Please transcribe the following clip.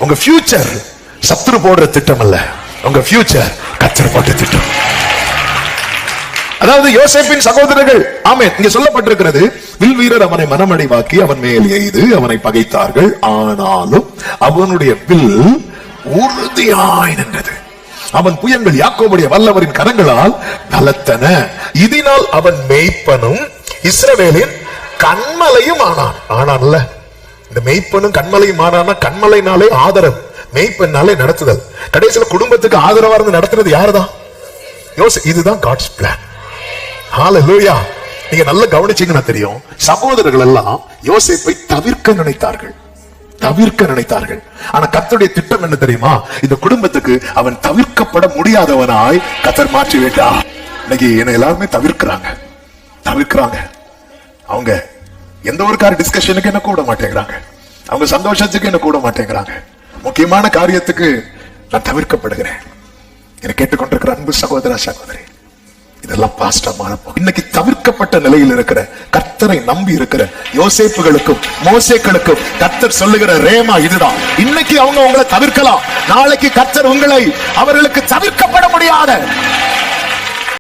உங்க ஃபியூச்சர் சத்துரு போடுற திட்டம் அல்ல, உங்க ஃபியூச்சர் கர்த்தர் போட்ட திட்டம். அதாவது யோசேப்பின் சகோதரர்கள், ஆமென், இங்க சொல்லப்பட்டிருக்கிறது, வில் வீரர் அவனை மனமடிவாக்கி அவன் மேல் எய்து அவனை பகைத்தார்கள், ஆனாலும் அவனுடைய வில் உறுதியாய் நின்றது. அவன் புயங்கள் யாக்கோபுடைய வல்லவரின் கரங்களால் பலத்தன. இதனால் அவன் மேய்ப்பனும் இஸ்ரவேலின் கண்மலையும் ஆனான். ஆனான்ல, இந்த மேய்ப்பனும் கண்மலையும் ஆனான்னா, கண்மலைனாலே ஆதரவு, மேய்ப்பனாலே நடத்துதல். கடைசியில குடும்பத்துக்கு ஆதரவா இருந்து நடத்துறது யாருதான்? இதுதான் காட்ஸ் பிளான். ஹalleluya. நீங்க நல்லா கவனிச்சீங்கன்னா தெரியும், சகோதரர்கள் எல்லாம் யோசேப்பை தவிர்க்க நினைத்தார்கள். ஆனா கர்த்தருடைய திட்டம் என்ன தெரியுமா? இந்த குடும்பத்துக்கு அவன் தவிர்க்கப்பட முடியாதவனாய் கர்த்தர் மாற்றி விட்டார். இன்னைக்கு என்ன எல்லாருமே தவிர்க்கிறாங்க. அவங்க எந்த ஒரு காரிய டிஸ்கஷனுக்கு என்ன கூட மாட்டேங்கிறாங்க, அவங்க சந்தோஷத்துக்கு என்ன கூட மாட்டேங்கிறாங்க. முக்கியமான காரியத்துக்கு நான் தவிர்க்கப்படுகிறேன். என்னை கேட்டுக்கொண்டிருக்கிற அன்பு சகோதர சகோதரி, இதெல்லாம் பாஸ்டா மாறப்போம். இன்னைக்கு தவிர்க்கப்பட்ட நிலையில் இருக்கிற, கர்த்தரை நம்பி இருக்கிற யோசேப்புகளுக்கும் மோசேக்களுக்கும் கர்த்தர் சொல்லுகிற ரேமா இதுதான். இன்னைக்கு அவங்க உங்களை தவிர்க்கலாம், நாளைக்கு கர்த்தர் உங்களை அவர்களுக்கு தவிர்க்கப்பட முடியாத